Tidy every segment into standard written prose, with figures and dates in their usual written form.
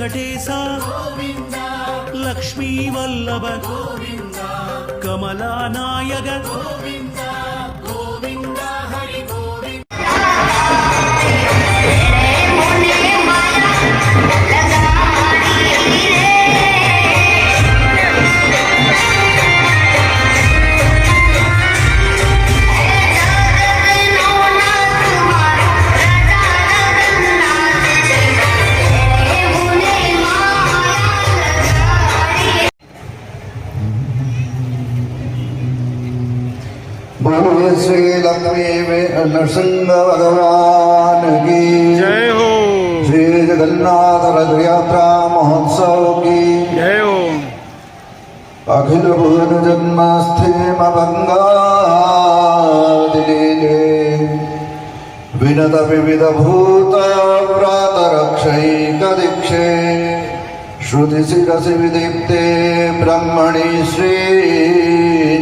वेङ्कटेशा लक्ष्मी वल्लभ कमलानायक बोले श्री लक्ष्मी नरसिंह भगवान की जय हो। श्री जगन्नाथ रथ यात्रा महोत्सव की जय हो। अखिल भुवन जन्मास्थेम बंगादिलीले विनत विविध भूत व्रात रक्षैक दीक्षे श्रुति शिरसि विदीप्ते ब्रह्मणि श्रीनिवासे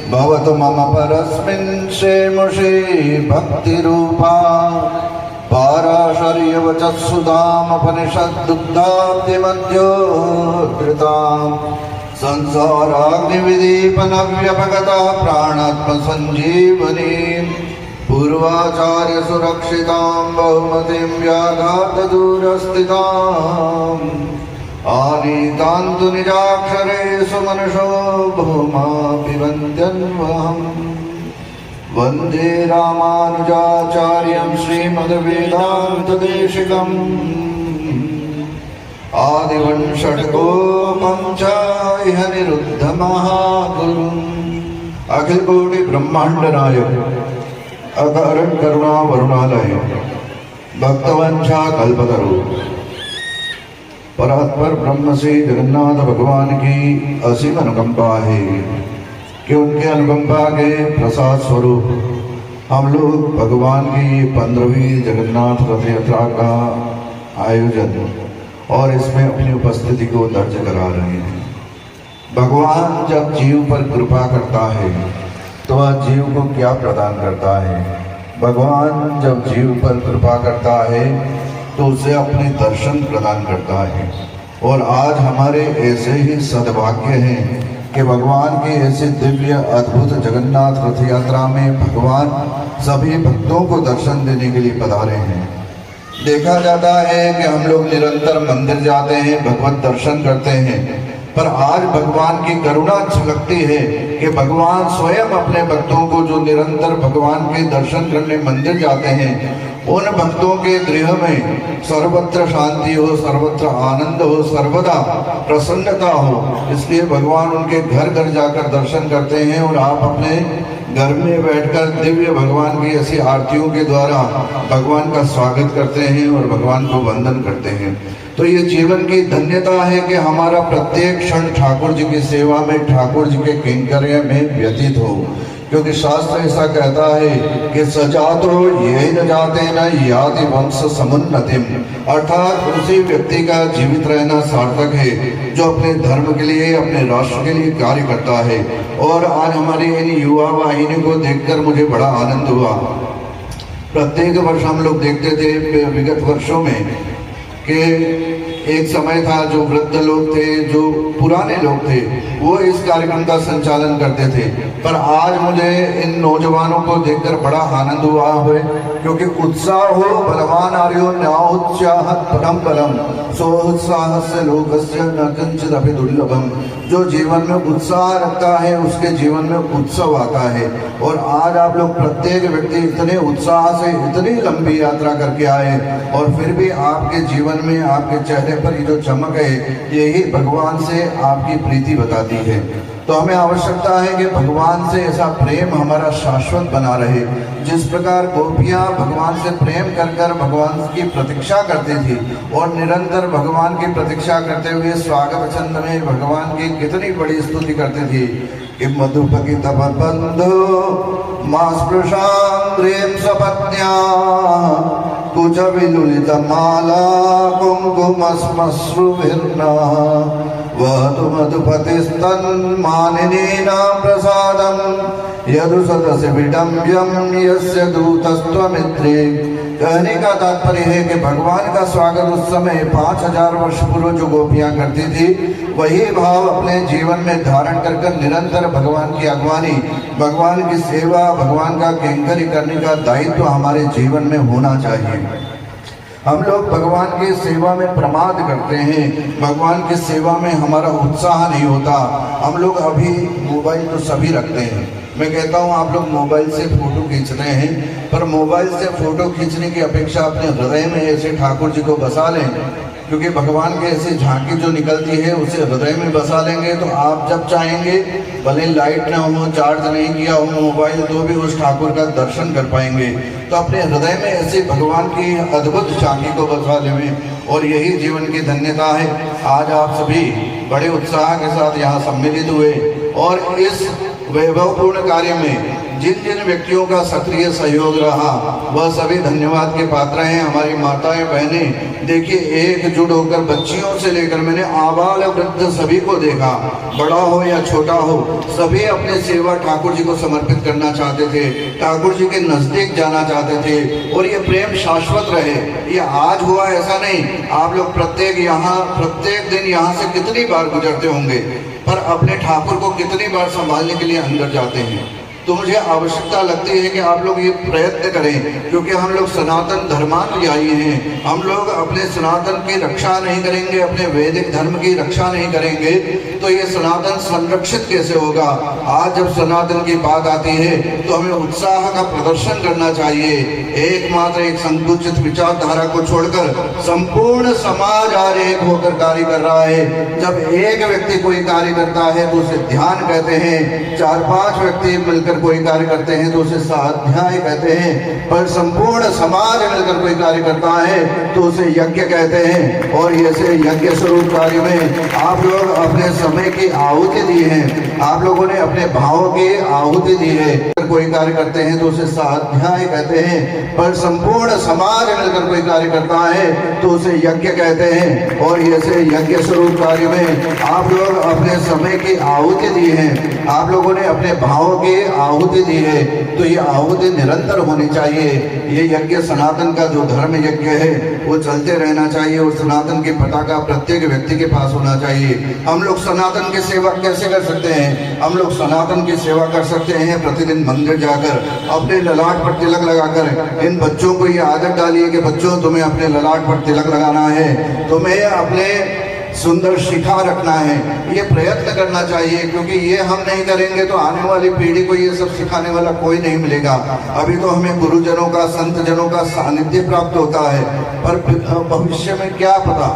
भवतु मम परस्मिन् शेमुषे भक्तिरूपा पाराशर्यवचस्सुधामपनिषद्दुग्धाब्धिमध्योद्धृताम् संसाराग्निविदीपनव्यपगता प्राणात्मसञ्जीवनीम् पूर्वाचार्य सुरक्षितां बहुमतिं व्याघातदूरस्थिताम् आनीतान्तु निजाक्षरेषु मनुषो भूमा पिबन्त्यन्वहम् वन्दे रामानुजाचार्यं श्रीमद्वेदान्तदेशिकम् आदिवंशटकोपं च इह निरुद्धमहागुरुम् अखिलकोटि ब्रह्माण्ड नायक अकारण करुणा वरुणालय भक्तवंशा कल्पतरु परात्पर ब्रह्म से जगन्नाथ भगवान की असीम अनुकंपा है कि उनके अनुकंपा के प्रसाद स्वरूप हम लोग भगवान की 15वीं जगन्नाथ रथ यात्रा का आयोजन और इसमें अपनी उपस्थिति को दर्ज करा रहे हैं। भगवान जब जीव पर कृपा करता है तो वह जीव को क्या प्रदान करता है? भगवान जब जीव पर कृपा करता है तो उसे अपने दर्शन प्रदान करता है। और आज हमारे ऐसे ही सद्भाग्य हैं कि भगवान की ऐसी दिव्य अद्भुत जगन्नाथ रथ यात्रा में भगवान सभी भक्तों को दर्शन देने के लिए पधारे हैं। देखा जाता है कि हम लोग निरंतर मंदिर जाते हैं, भगवत दर्शन करते हैं, पर आज भगवान की करुणा झलकती है कि भगवान स्वयं अपने भक्तों को जो निरंतर भगवान के दर्शन करने मंदिर जाते हैं उन भक्तों के गृह में सर्वत्र शांति हो, सर्वत्र आनंद हो, सर्वदा प्रसन्नता हो। इसलिए भगवान उनके घर घर जाकर दर्शन करते हैं और आप अपने घर में बैठकर दिव्य भगवान की ऐसी आरतियों के द्वारा भगवान का स्वागत करते हैं और भगवान को वंदन करते हैं। तो ये जीवन की धन्यता है कि हमारा प्रत्येक क्षण ठाकुर जी की सेवा में, ठाकुर जी के किंकर्य में व्यतीत हो, क्योंकि शास्त्र ऐसा कहता है कि सजातो ये न जाते न याति वंश समुन्नतिम, अर्थात उसी व्यक्ति का जीवित रहना सार्थक है जो अपने धर्म के लिए, अपने राष्ट्र के लिए कार्य करता है। और आज हमारी इन युवा वाहिनी को देखकर मुझे बड़ा आनंद हुआ। प्रत्येक वर्ष हम लोग देखते थे विगत वर्षों में कि एक समय था जो वृद्ध लोग थे, जो पुराने लोग थे, वो इस कार्यक्रम का संचालन करते थे। पर आज मुझे इन नौजवानों को देखकर बड़ा आनंद हुआ है, क्योंकि उत्साह हो बलवान आर्यो न्याउत्साहत परम बलम सोत्साह से लोकस्य न किंचित अपि दुर्लभम। जो जीवन में उत्साह रखता है उसके जीवन में उत्सव आता है। और आज आप लोग प्रत्येक व्यक्ति इतने उत्साह से इतनी लंबी यात्रा करके आए और फिर भी आपके जीवन में, आपके चेहरे पर ये जो चमक है यही भगवान से आपकी प्रीति बताती है। तो हमें आवश्यकता है कि भगवान से ऐसा प्रेम हमारा शाश्वत बना रहे। जिस प्रकार गोपियाँ भगवान से प्रेम कर कर भगवान की प्रतीक्षा करती थी और निरंतर भगवान की प्रतीक्षा करते हुए स्वागत छंद में भगवान की कितनी बड़ी स्तुति करती थी कि मधुपकी तप बंधो मास्पृशांग्रेम सपत्न्या कुछ विलुलित माला कुंकुमस्मश्रुभिर्ना वहतु मधुपतिस्तन्मानिनीनां प्रसादं यदु सदस्य विडम्ब्यं यस्य दूतस्त्वमित्रे। कहने का तात्पर्य है कि भगवान का स्वागत उस समय 5000 वर्ष पूर्व जो गोपियां करती थी, वही भाव अपने जीवन में धारण कर निरंतर भगवान की अगवानी, भगवान की सेवा, भगवान का कैंकर्य करने का दायित्व हमारे जीवन में होना चाहिए। हम लोग भगवान की सेवा में प्रमाद करते हैं, भगवान की सेवा में हमारा उत्साह नहीं होता। हम लोग अभी मोबाइल तो सभी रखते हैं, मैं कहता हूँ आप लोग मोबाइल से फोटो खींच रहे हैं, पर मोबाइल से फोटो खींचने की अपेक्षा अपने हृदय में ऐसे ठाकुर जी को बसा लें, क्योंकि भगवान के ऐसी झांकी जो निकलती है उसे हृदय में बसा लेंगे तो आप जब चाहेंगे, भले लाइट ना हो, चार्ज नहीं किया हो मोबाइल, तो भी उस ठाकुर का दर्शन कर पाएंगे। तो अपने हृदय में ऐसे भगवान की अद्भुत झांकी को बसा लें, और यही जीवन की धन्यता है। आज आप सभी बड़े उत्साह के साथ यहाँ सम्मिलित हुए, और इस वैभवपूर्ण कार्य में जिन जिन व्यक्तियों का सक्रिय सहयोग रहा वह सभी धन्यवाद के पात्र हैं। हमारी माताएं, बहनें, देखिए एकजुट होकर बच्चियों से लेकर मैंने आबाल वृद्ध सभी को देखा, बड़ा हो या छोटा हो, सभी अपने सेवा ठाकुर जी को समर्पित करना चाहते थे, ठाकुर जी के नजदीक जाना चाहते थे, और ये प्रेम शाश्वत रहे। ये आज हुआ ऐसा नहीं, आप लोग प्रत्येक दिन यहाँ से कितनी बार गुजरते होंगे, पर अपने ठाकुर को कितनी बार संभालने के लिए अंदर जाते हैं। तो मुझे आवश्यकता लगती है कि आप लोग ये प्रयत्न करें, क्योंकि हम लोग सनातन धर्मानुयायी हैं। हम लोग अपने सनातन की रक्षा नहीं करेंगे, अपने वैदिक धर्म की रक्षा नहीं करेंगे, तो ये सनातन संरक्षित कैसे होगा। आज जब सनातन की बात आती है तो हमें उत्साह का प्रदर्शन करना चाहिए। एकमात्र एक संकुचित विचारधारा को छोड़कर संपूर्ण समाज आज एक होकर कार्य कर रहा है। जब एक व्यक्ति कोई कार्य करता है तो उसे ध्यान कहते हैं, 4-5 व्यक्ति मिलकर कोई कार्य करते हैं तो उसे स्वाध्याय कहते हैं, पर संपूर्ण समाज मिलकर कोई कार्य करता है तो उसे यज्ञ कहते हैं। और ऐसे यज्ञ स्वरूप कार्य में आप लोग अपने समय की आहुति दी है, आप लोगों ने अपने भावों की आहुति दी है। कोई कार्य करते हैं तो उसे स्वाध्याय कहते हैं, पर संपूर्ण समाज मिलकर कोई कार्य करता है तो उसे यज्ञ कहते हैं। और ऐसे यज्ञ स्वरूप कार्य में आप लोग अपने समय की आहुति दी है, आप लोगों ने अपने भावों की आहुति दी है, तो ये आहुति निरंतर होनी चाहिए। ये यज्ञ सनातन का जो धर्म यज्ञ है वो चलते रहना चाहिए, और सनातन की पताका प्रत्येक व्यक्ति के पास होना चाहिए। हम लोग सनातन की सेवा कैसे कर सकते हैं? हम लोग सनातन की सेवा कर सकते हैं प्रतिदिन मंदिर जाकर, अपने ललाट पर तिलक लगाकर। इन बच्चों को ये आदत डालिए कि बच्चों तुम्हें अपने ललाट पर तिलक लगाना है, तुम्हें अपने सुंदर शिखा रखना है, ये प्रयत्न करना चाहिए, क्योंकि ये हम नहीं करेंगे तो आने वाली पीढ़ी को ये सब सिखाने वाला कोई नहीं मिलेगा। अभी तो हमें गुरुजनों का, संत जनों का सानिध्य प्राप्त होता है, पर भविष्य में क्या पता,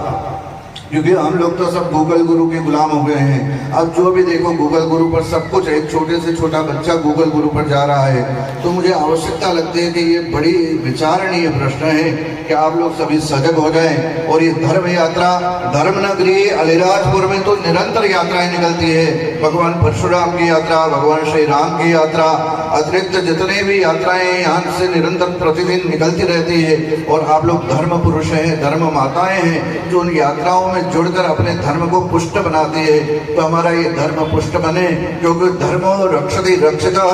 क्योंकि हम लोग तो सब गूगल गुरु के गुलाम हो गए हैं। अब जो भी देखो गूगल गुरु पर सब कुछ, एक छोटे से छोटा बच्चा गूगल गुरु पर जा रहा है। तो मुझे आवश्यकता लगती है कि ये बड़ी विचारणीय प्रश्न है कि आप लोग सभी सजग हो जाएं। और ये धर्म यात्रा, धर्म नगरी अलीराजपुर में तो निरंतर यात्राएं निकलती है। भगवान परशुराम की यात्रा, भगवान श्री राम की यात्रा, अतिरिक्त जितने भी यात्राएं यहाँ से निरंतर प्रतिदिन निकलती रहती है। और आप लोग धर्म पुरुष हैं, धर्म माताएं हैं, जो उन यात्राओं में जुड़कर अपने धर्म को पुष्ट बनाती है। तो हमारा ये धर्म पुष्ट बने, क्योंकि धर्मो रक्षति रक्षिता,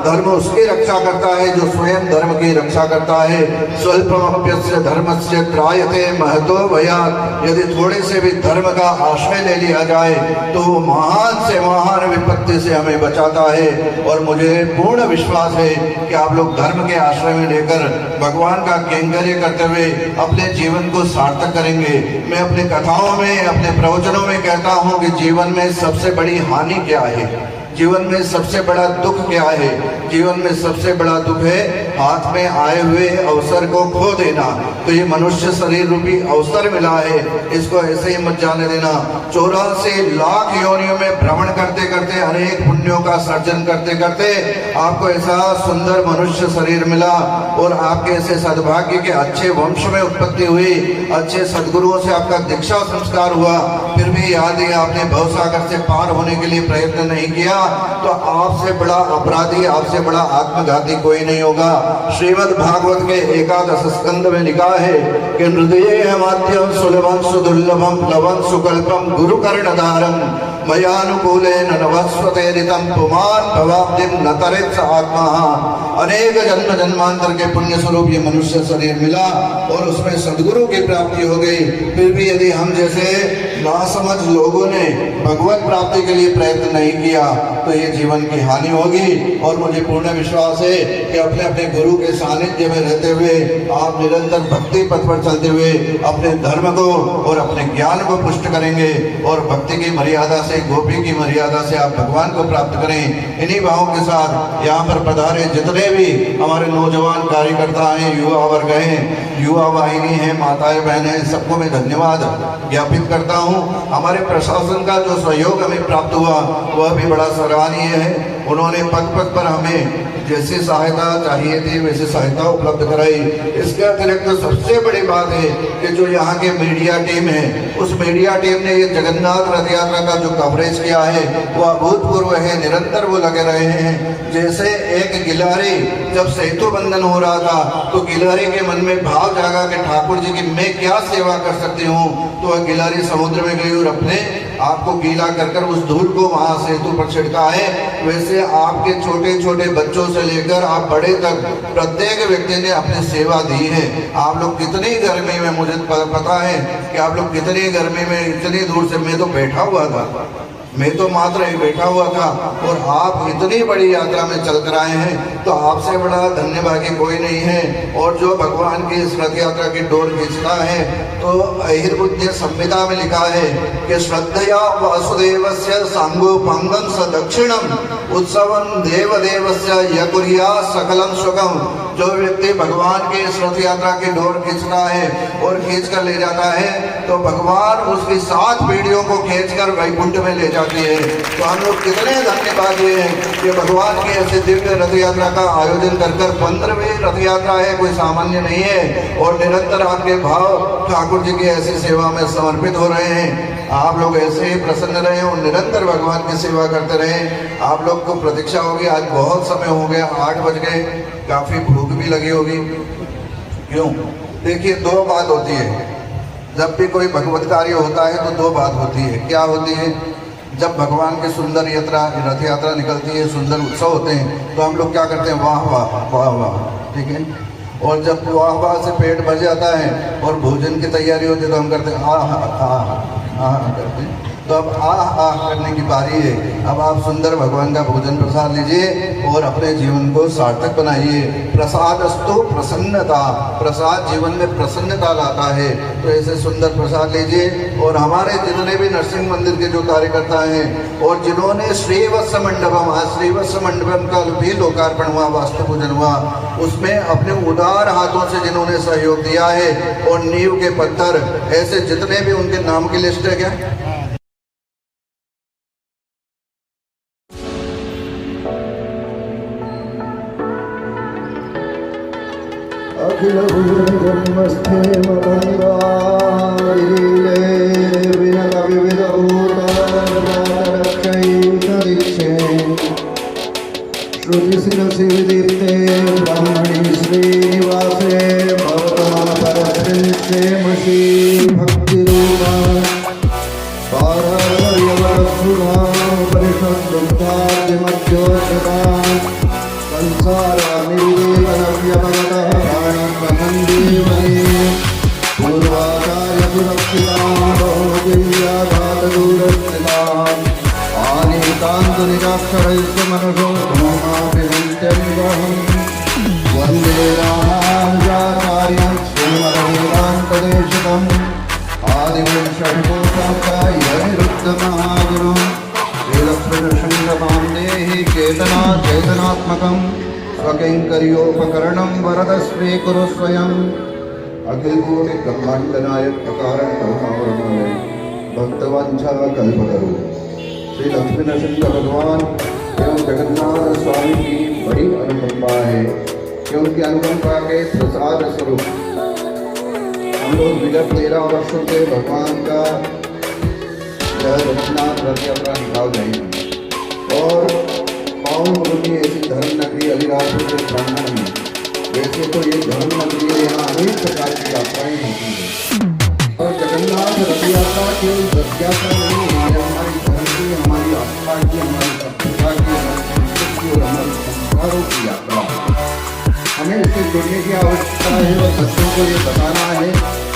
धर्म उसकी रक्षा करता है जो स्वयं धर्म की रक्षा करता है। स्वल्पमप्यस्य धर्मस्य त्रायते महतो भयात्, यदि थोड़े से भी धर्म का आश्रय ले लिया जाए तो वो महान से महान विपत्ति से हमें बचाता है। और मुझे पूर्ण विश्वास है कि आप लोग धर्म के आश्रय में लेकर भगवान का कैंकर्य करते हुए अपने जीवन को सार्थक करेंगे। मैं अपने कथाओं में, अपने प्रवचनों में कहता हूं कि जीवन में सबसे बड़ी हानि क्या है, जीवन में सबसे बड़ा दुख क्या है? जीवन में सबसे बड़ा दुख है हाथ में आए हुए अवसर को खो देना। तो ये मनुष्य शरीर रूपी अवसर मिला है, इसको ऐसे ही मत जाने देना। 84 लाख योनियों में भ्रमण करते करते, अनेक पुण्यों का सर्जन करते करते आपको ऐसा सुंदर मनुष्य शरीर मिला, और आपके ऐसे सद्भाग्य के अच्छे वंश में उत्पत्ति हुई, अच्छे सदगुरुओं से आपका दीक्षा संस्कार हुआ, फिर भी यदि आपने भवसागर से पार होने के लिए प्रयत्न नहीं किया तो आपसे बड़ा अपराधी, आपसे बड़ा आत्मघाती कोई नहीं होगा। श्रीमद् भागवत के एकादश स्कंद में लिखा है कि हृदय माध्यम सुलभम सुदुर्लभम प्लवम सुकल्पम गुरु कर्णधारम मयानुकूलेन नवस्वतेरितम पुमान भवाब्धिम न तरेत्स आत्मा। अनेक जन्म जन्मांतर के पुण्य स्वरूप ये मनुष्य शरीर मिला और उसमें सदगुरु की प्राप्ति हो गई। फिर भी यदि हम जैसे नासमझ लोगों ने भगवत प्राप्ति के लिए प्रयत्न नहीं किया तो ये जीवन की हानि होगी। और मुझे पूर्ण विश्वास है कि अपने अपने गुरु के सानिध्य में रहते हुए आप निरंतर भक्ति पथ पर चलते हुए अपने धर्म को और अपने ज्ञान को पुष्ट करेंगे और भक्ति की मर्यादा से, गोपी की मर्यादा से आप भगवान को प्राप्त करें। इन्हीं भावों के साथ यहाँ पर पधारे जितने भी हमारे नौजवान कार्यकर्ता हैं, युवा वर्ग हैं, युवा वाहिनी है, माताएं बहनें हैं, सबको मैं धन्यवाद ज्ञापित करता हूँ। हमारे प्रशासन का जो सहयोग हमें प्राप्त हुआ वह भी बड़ा सराहनीय है। उन्होंने पग पग पर हमें जैसी सहायता चाहिए थी वैसी सहायता उपलब्ध कराई। इसके अतिरिक्त तो सबसे बड़ी बात है कि जो यहाँ के मीडिया टीम है, उस मीडिया टीम ने ये जगन्नाथ रथ यात्रा का जो कवरेज किया है वो अभूतपूर्व है। निरंतर वो लगे रहे हैं। जैसे एक गिलहरी जब सेतु बंधन हो रहा था तो गिलहरी के मन में भाव जागा कि ठाकुर जी की मैं क्या सेवा कर सकती हूँ, तो वह गिलहरी समुद्र में गई और अपने आपको गीला कर कर उस धूल को वहां सेतु पर छिड़का है। वैसे आपके छोटे छोटे बच्चों से लेकर आप बड़े तक प्रत्येक व्यक्ति ने अपनी सेवा दी है। आप लोग कितनी गर्मी में, मुझे पता है कि आप लोग कितनी गर्मी में इतनी दूर से, मैं तो बैठा हुआ था, मैं तो मात्र ही बैठा हुआ था और आप इतनी बड़ी यात्रा में चल कर आए हैं, तो आपसे बड़ा धन्यवादी कोई नहीं है। और जो भगवान की इस रथ यात्रा की डोर खींचता है तो अहिर्बुद्ध संहिता में लिखा है कि श्रद्धया वासुदेवस्य सांगोपांगम स दक्षिणम उत्सवम देवदेवस्य यकुर्या सकलम सुगम। जो व्यक्ति भगवान की इस रथ यात्रा की डोर खींचता है और खींच कर ले जाता है तो भगवान उसकी 7 पीढ़ियों को खींचकर वैकुंठ में ले जाती है। तो हम लोग कितने धन्यवादी हैं कि भगवान की ऐसे दिव्य रथ यात्रा का आयोजन कर 15वीं रथ यात्रा है, कोई सामान्य नहीं है। और निरंतर आपके भाव ठाकुर जी की ऐसी सेवा में समर्पित हो रहे हैं। आप लोग ऐसे ही प्रसन्न रहे और निरंतर भगवान की सेवा करते रहें। आप लोग को प्रतीक्षा होगी, आज बहुत समय हो गया, 8 बज गए, काफ़ी भूख भी लगी होगी। क्यों? देखिए, 2 बात होती है जब भी कोई भगवत कार्य होता है तो 2 बात होती है। क्या होती है? जब भगवान की सुंदर यात्रा, रथ यात्रा निकलती है, सुंदर उत्सव होते हैं तो हम लोग क्या करते हैं? वाह वाह वाह वाह, ठीक है। और जब वाह वाह से पेट भर जाता है और भोजन की तैयारी होती है तो हम करते हैं आह करते हैं। तो अब आह करने की बारी है। अब आप सुंदर भगवान का भोजन प्रसाद लीजिए और अपने जीवन को सार्थक बनाइए। प्रसादस्तु प्रसन्नता, प्रसाद जीवन में प्रसन्नता लाता है। तो ऐसे सुंदर प्रसाद लीजिए। और हमारे जितने भी नरसिंह मंदिर के जो कार्यकर्ता हैं और जिन्होंने श्रीवत्स मंडपम, आज श्रीवत्स मंडपम का भी लोकार्पण हुआ, वास्तु पूजन हुआ, उसमें अपने उदार हाथों से जिन्होंने सहयोग दिया है और नींव के पत्थर, ऐसे जितने भी उनके नाम की लिस्ट है क्या? अखिल भुजन्मस्थे मदंगारीले विनत विविध ऊर्ध्वरक्षैतदिक्षे श्रुतिशिरसि विदीप्ते ब्रह्मणि श्रीनिवासे भवतमपरश्रीश्चे मशी भक्तिरूपा पारवर्यवरसुधा परिषद्दुग्धाद्यमध्योषता संसारानिर्देवनव्यवगतः प्राणप्रमन्दीवने पूर्वाचार्यसुरक्षितां बहुदिव्याघातदूरस्थिताम् आनीतान्तनिराक्षरैश्च मनसो भूमाभिहन्त्यन्वहम् वन्दे रामानुजाचार्यं श्रीमद्वेदान्तदेशिकम् आदिवंशविभूषाचार्यनिरुद्धमहागुरुम् वेदप्रदर्शनमान्देहि चेतना चेतनात्मकं स्वकैङ्कर्योपकरणं वरद स्वीकुरु स्वयं। अखिल कोटि ब्रह्मांड नायक अकारण करुणावरणमय भक्तवंशा कल्पतरु श्री लक्ष्मी नरसिंह भगवान एवं जगन्नाथ स्वामी की बड़ी अनुकंपा है कि उनकी अनुकंपा के प्रसाद स्वरूप हम लोग विगत 13 वर्षों से भगवान का जगन्नाथ रथ यात्रा निकाल रहे हैं। और पावन गुरु की ऐसी धर्म नगरी अलीराजपुर के प्रांगण में वैसे तो ये धर्म नगरी है, यहाँ अनेक प्रकार की यात्राएं होती हैं और जगन्नाथ रथ यात्रा केवल रथ यात्रा नहीं है, ये हमारी धर्म की, हमारी आस्था की, हमारी सभ्यता की, हमारी संस्कृति और हमारे संस्कारों की यात्रा है। हमें इससे जुड़ने की आवश्यकता है और बच्चों को ये बताना है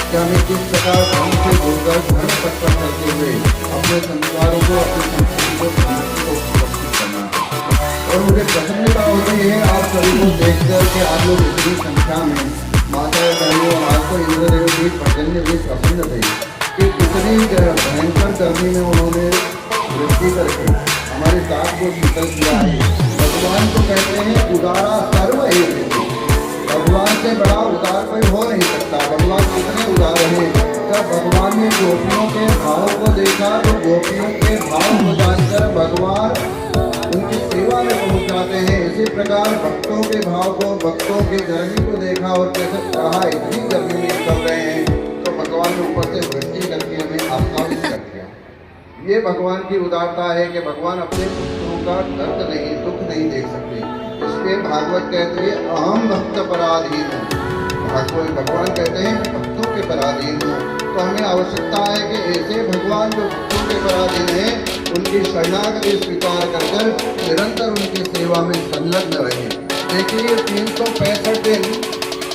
कि हमें किस प्रकार धर्म से जुड़कर धर्म पथ पर चलते हुए अपने संस्कारों को, अपनी संस्कृति को, संस्कृति को सुरक्षित करना है। और मुझे प्रसन्नता होती है आप सभी को देखकर कि आप लोग इतनी संख्या में माता बहनों, आपको इंद्रदेव जी पर्जन्य भी प्रसन्न थे कि कितनी भयंकर गर्मी में उन्होंने वृद्धि करके हमारे साथ को शीतल किया है। भगवान को कहते हैं उदारा सर्व एक, भगवान से बड़ा उदार कोई हो नहीं सकता। भगवान कितने उदार हैं। जब भगवान ने गोपियों के भाव को देखा तो गोपियों के भाव को जानकर भगवान उनकी सेवा में पहुंच जाते हैं। इसी प्रकार भक्तों के भाव को, भक्तों की गर्मी को देखा और कैसे कहा इतनी गर्मी में चल रहे हैं तो भगवान ने ऊपर से वृष्टि करके हमें आह्लादित कर दिया। ये भगवान की उदारता है कि भगवान अपने पुत्रों का दर्द नहीं, दुख नहीं देख सकते। इसलिए भागवत कहते हैं अहम भक्त पराधीन हूँ। भगवान कहते हैं भक्तों के पराधीन हूँ। तो हमें आवश्यकता है कि ऐसे भगवान जो भक्तों के पराधीन हैं उनकी शरणागति स्वीकार कर निरंतर उनकी सेवा में संलग्न रहे। देखिए 365 दिन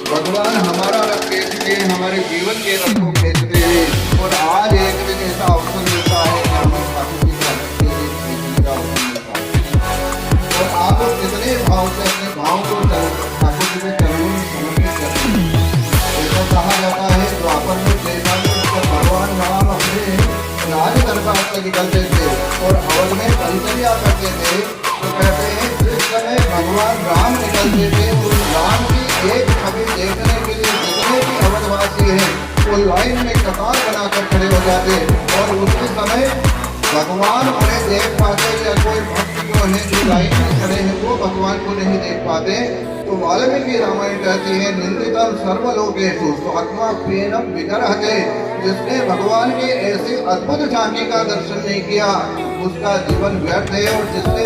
भगवान हमारा रथ खींचते हैं, हमारे जीवन के रथ को खींचते हैं और आज एक दिन ऐसा अवसर मिलता है कि हमें ठाकुर जी का रथ खींचने का अवसर मिलता है। और आप लोग कितने भाव से अपने भाव को ठाकुर जी के चरणों में समर्पित करते हैं। ऐसा कहा जाता है द्वापर में देखा जब भगवान राम अपने राज दरबार से निकलते थे और अवध में परिचर्या करते थे तो कहते हैं जिस समय भगवान राम निकलते थे उस राम की एक छवि देखने के लिए जितने भी अवधवासी हैं वो लाइन में कतार बनाकर खड़े हो जाते और उसी समय भगवान उन्हें देख पाते या कोई भक्त जो है जो लाइन में खड़े हैं वो भगवान को नहीं देख पाते। तो वाल्मीकि रामायण कहती है निंदितम सर्वलोकेषु स्वात्मा प्रेनम विग्रहते, जिसने भगवान के ऐसे अद्भुत झांकी का दर्शन नहीं किया उसका जीवन व्यर्थ है और जिसने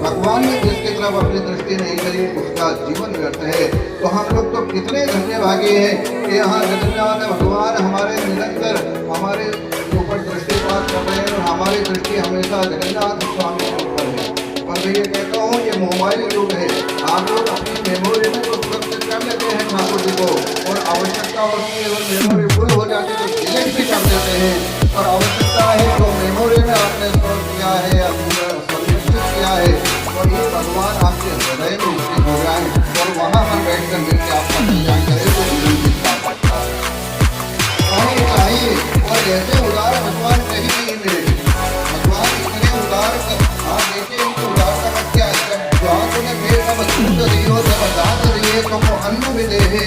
भगवान ने जिसकी तरफ अपनी दृष्टि नहीं करी उसका जीवन व्यर्थ है। तो हम लोग तो कितने धन्यभागी हैं कि यहाँ जगन्नाथ भगवान हमारे निरंतर हमारे ऊपर दृष्टिपात कर रहे हैं और हमारी दृष्टि हमेशा जगन्नाथ स्वामी के ऊपर है। और मैं ये कहता हूँ ये मोबाइल युग है, आप लोग अपनी मेमोरी में तो सुरक्षित कर लेते हैं ठाकुर जी को और आवश्यकता होती है और मेमोरी फुल हो जाती है तो डिलीट भी कर देते हैं। और आवश्यकता है तो मेमोरी में आपने स्टोर किया है या संरक्षित किया है और ये भगवान आपके हृदय में स्थित हो जाए और वहाँ पर बैठ कर मिलकर आपका कल्याण करे तो जीवन जीता सकता है। चाहिए और ऐसे उदार भगवान कहीं नहीं मिले। भगवान इतने उदार आप देखिए इनकी उदारता का क्या है। जब जात ने भेद तब दूध दियो जब दात दिए तो वो अन्न भी दे है,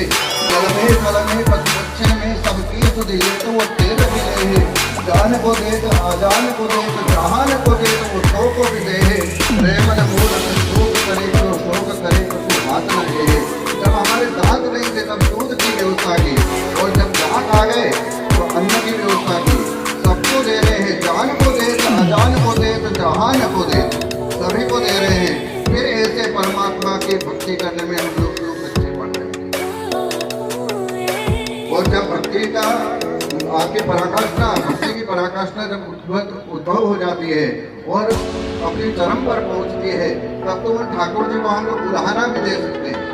जल में फल में बच्चे में सबकी तो दिए तो वो तेल भी दे है, जान को दे तो आजान को दे तो जहान को दे तो वो सो को भी दे है, प्रेमन मूल शोक करे तो शोक करे तो हाथ न दे। जब हमारे दांत नहीं थे तब दूध की व्यवस्था की और जब दांत आ गए तो अन्न की व्यवस्था की। सबको दे रहे हैं, जान को दे तो अजान को दे तो जहान को दे, सभी को दे रहे हैं। फिर ऐसे परमात्मा की भक्ति करने में हम लोग अच्छे पड़ रहे हैं। और जब भक्ति का आपकी पराकाष्ठा, भक्ति की पराकाष्ठा जब उद्भव हो जाती है और अपनी चरम पर पहुंचती है तब तो ठाकुर जी को हम लोग उदाहरण भी दे सकते हैं।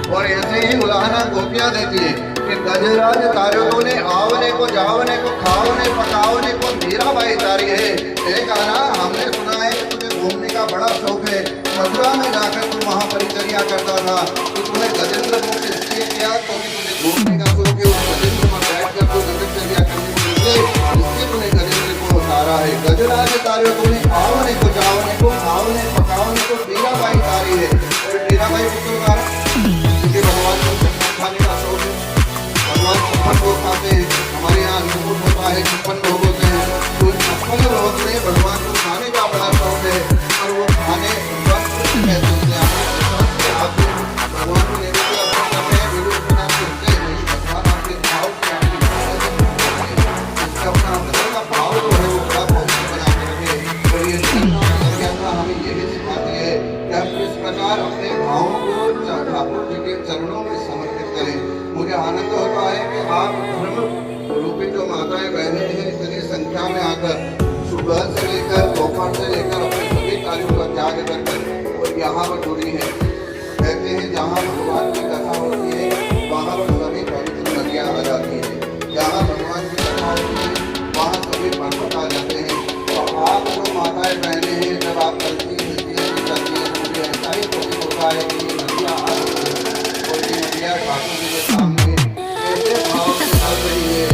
और ऐसे ही उदाहरण गोपियां देती है कि गजराज तारों ने आवने को जावने को खावने पकावने को मीराबाई तारी है। एक गाना हमने सुना है कि तुझे घूमने का बड़ा शौक है, मथुरा में जाकर तू वहाँ परिचर्या करता था तो तुम्हें गजेंद्र को इसलिए किया क्योंकि तुझे घूमने का शौक है। उस गजेंद्र में बैठ कर तू गजरचर्या करने को निकले इसलिए तूने गजेंद्र को उतारा है। गजराज तारों ने आवने को जावने को खावने पकावने को मीराबाई तारी है। और मीराबाई पुत्र का भगवान को खाने का शौक है, भगवान 56 भोग खाते हैं। हमारे यहाँ अन्नकूट होता है, 56 भोग होते हैं। तो 56 भोग में भगवान को खाने का बड़ा शौक है और वो खाने कहते हैं ठाकुर जी के चरणों में समर्पित करें। मुझे आनंद होता है कि आप धर्म रूपी जो माताएं बहनें हैं इतनी संख्या में आकर सुबह से लेकर दोपहर से लेकर अपने सभी कार्यों का त्याग कर और यहाँ पर जुड़ी है। कहते हैं जहाँ भगवान की कथा होती है वहाँ पर सभी पवित्र नदियाँ आ जाती हैं। जहाँ भगवान की कथा होती है वहाँ सभी पर्वत आ जाते हैं। तो आप जो माताएं बहने हैं जब आप करती हैं मुझे ऐसा ही प्रतीत होता है कि ये नदियाँ आ रही है और ये नदियाँ ठाकुर जी के सामने कैसे भाव से चल रही है।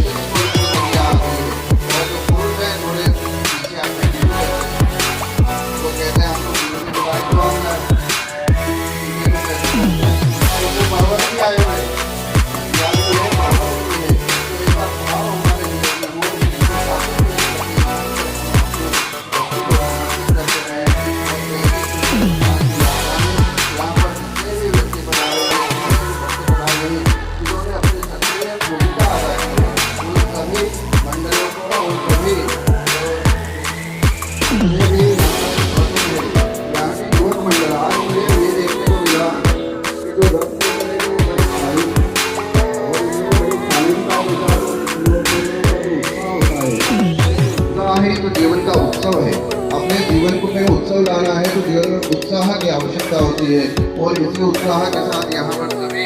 नदियाँ आ रही है और जो पुरुष है थोड़े पीछे आपने तो कहते हैं हमको पार्वती आए हुए जीवन का उत्सव है। अपने जीवन को में उत्सव लाना है तो जीवन में उत्साह की आवश्यकता होती है और इसी उत्साह के साथ यहाँ पर सभी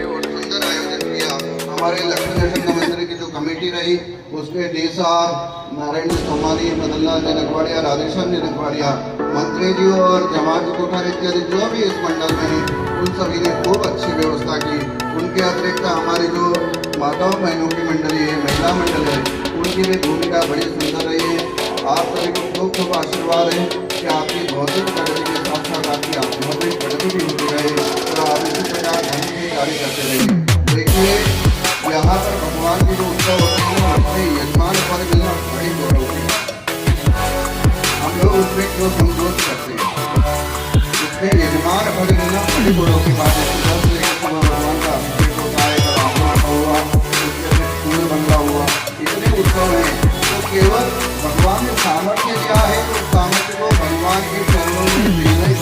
और सुंदर आयोजन किया। हमारे लक्ष्मी दर्शन मंदिर की जो कमेटी रही उसके डी साहब, नारायण जी सोमानी, मदनलाल जी नगवाड़िया, राधेश्याम जी नगवाड़िया, मंत्री जी और जमात कोठार इत्यादि जो भी इस मंडल में हैं उन सभी ने खूब अच्छी व्यवस्था की। उनके अतिरिक्त हमारी जो माताओं बहनों की मंडली है, महिला मंडल है, उनकी भी भूमिका बड़ी सुंदर रही है। आप सभी को खूब खूब आशीर्वाद है कि आपकी भौतिक प्रगति के साथ साथ आपकी आध्यात्मिक प्रगति भी होती रहे और आप इसी प्रकार धन की कार्य करते रहे। देखिए यहाँ पर भगवान की जो उत्सव होती है अपने यजमान पर मिलना बड़ी गौरव होती है। हम लोग उसमें क्यों संतोष करते हैं, उसमें यजमान पर मिलना बड़ी गौरव की बात है। भगवान का अभिषेक होता है, हुआ फूल बंगला हुआ, इतने उत्सव है तो केवल भगवान ने सामर्थ्य दिया है तो सामर्थ्य को भगवान के चरणों में देना ही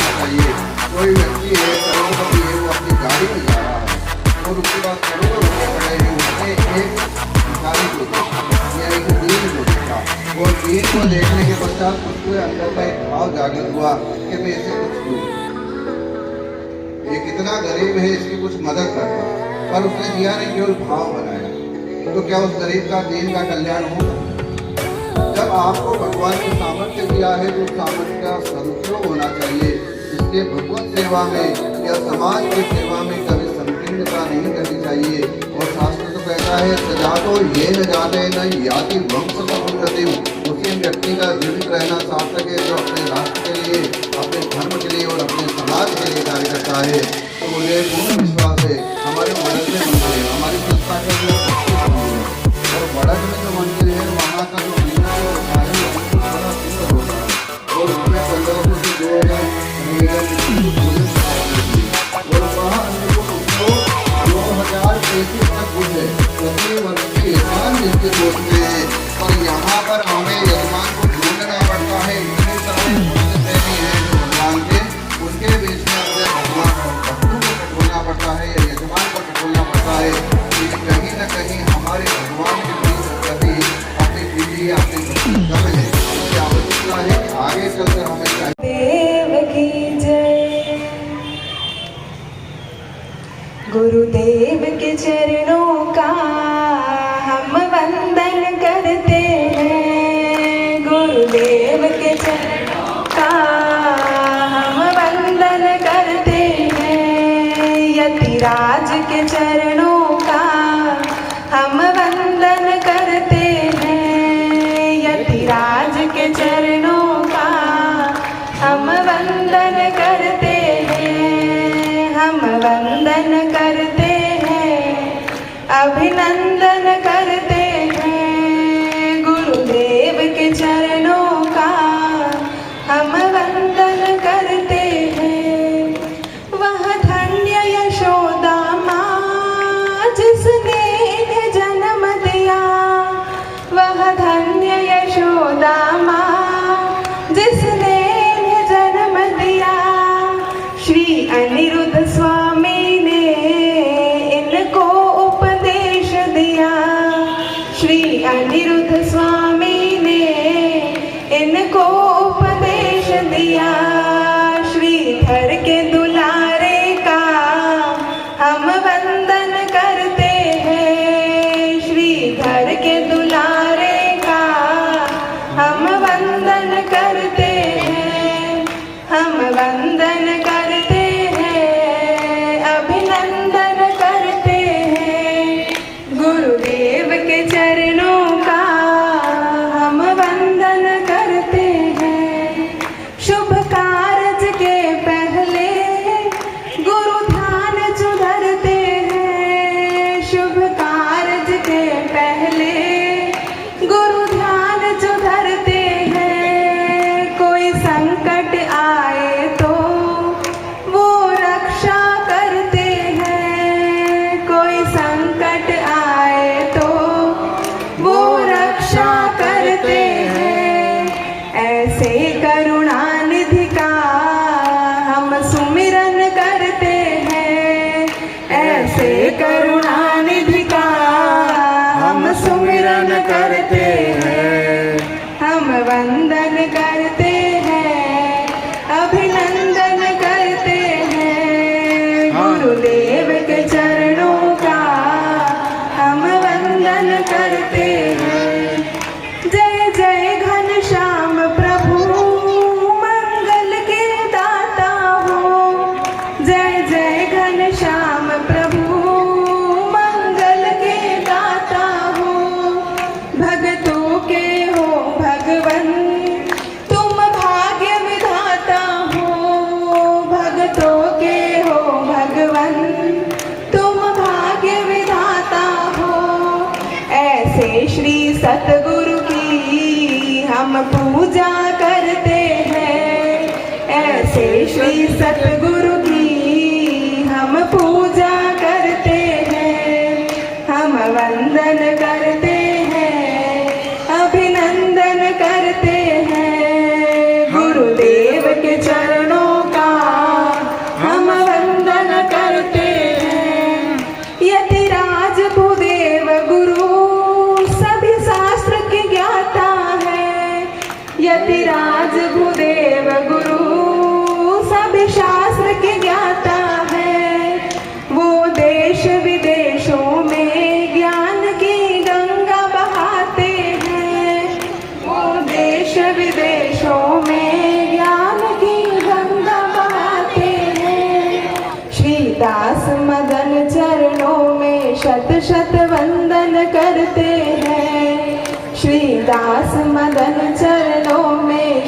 चाहिए। कोई व्यक्ति है करोड़पति है वो अपनी गाड़ी में जा रहा है और उसके बाद करोड़ों रुपये पड़े हैं, उसने एक गाड़ी को देखा या एक दीन को देखा और दीन को देखने के पश्चात उसके अंदर का एक भाव जागृत हुआ कि मैं इसे कुछ दूँ, ये कितना गरीब है इसकी कुछ मदद करता, पर उसने दिया नहीं केवल भाव बनाया तो क्या उस गरीब का दीन का कल्याण होगा? जब आपको भगवान ने सामर्थ्य दिया है तो सामर्थ्य का सदुपयोग होना चाहिए। इसके भगवत सेवा में या समाज की सेवा में कभी संकीर्णता नहीं करनी चाहिए। और शास्त्र तो कहता है सजा तो ये न जाने न याति वंश समुन्नति, उसी व्यक्ति का जीवित रहना सार्थक है जो अपने राष्ट्र के लिए, अपने धर्म के लिए और अपने समाज के लिए कार्य करता है। तो मुझे पूर्ण विश्वास है हमारे मदद में मंदिर है, हमारी संस्था के लिए और बड़क में जो मंदिर है वहाँ का जो बड़ा सुंदर होता है और उसमें 1500 से 2000 और वहाँ 2033 तक बुद्ध है प्रति वर्ष के यजमान जिसके दोष में है। और यहाँ पर हमें यजमान को ढूंढना पड़ता है। इतने सारे प्रेमी हैं जो भगवान के, उनके बीच में अपने भगवान भक्तों को टटोलना पड़ता है या यजमान को टटोलना पड़ता है। कहीं न कहीं हमारे भगवान के प्रति अपनी पीढ़ी अपनी कम है, इसकी आवश्यकता है कि आगे चलकर हमें देव की जय। गुरुदेव के चरणों का हम वंदन करते हैं, गुरुदेव के चरणों का हम वंदन करते हैं, यतिराज के चरणों का हम वंदन करते हैं, यतिराज के चरणों का हम वंदन करते हैं, हम वंदन करते हैं, अभिनंदन करते हैं, गुरुदेव के चरणों का हम वंदन करते हैं। वह धन्य यशोदा माँ जिसने इन्हें जन्म दिया, वह धन्य यशोदा माँ जिसने इन्हें जन्म दिया, श्री अनिरुद्ध स्वामी ने इनको उपदेश दिया। श्री अनिरुद्ध स्वामी ने इनको उपदेश दिया। श्रीधर के दुलारे का हम वंदन करते हैं। श्रीधर के दुलारे का हम वंदन करते हैं। हम वंदन करते हैं, अभिनंदन करते हैं। गुरुदेव के चरणों का हम वंदन करते हैं। शुभ कार्य के पहले गुरु ध्यान सुधरते हैं। शुभ कार्य के पहले गुरु ध्यान सुधरते हैं। कोई संकट आए तो वो रक्षा करते हैं। कोई संकट आए तो वो रक्षा करते हैं। ऐसे करुणानिधि का हम सुमिरन करते हैं। ऐसे करुणानिधि का हम सुमिरन करते हैं। हम वंदन करते हैं, अभिनंदन करते हैं। गुरुदेव के चरणों का हम वंदन करते हैं। जय जय घनश्याम प्रभु मंगल के दाता हो। जय जय घनश्याम प्रभु मंगल के दाता हो। भक्तों के हो भगवन तुम भाग्य विधाता हो। भक्तों के हो भगवन तुम भाग्य विधाता हो। ऐसे श्री सतगुरु की हम पूजा करते हैं। ऐसे श्री सतगुरु की हम पूजा करते हैं। हम वंदन करते हैं, अभिनंदन करते हैं। गुरुदेव के चरणों का हम वंदन करते हैं। यतिराज भूदेव गुरु सभी शास्त्र के ज्ञाता है। यतिराज भूदेव गुरु सभी शास्त्र के ज्ञाता है। वो देश विदेशों में ज्ञान की गंगा बहाते हैं। वो देश विदेशों में ज्ञान की गंगा बहाते हैं। श्री दास मदन चरणों में शत शत वंदन करते हैं। श्री दास मदन चरणों में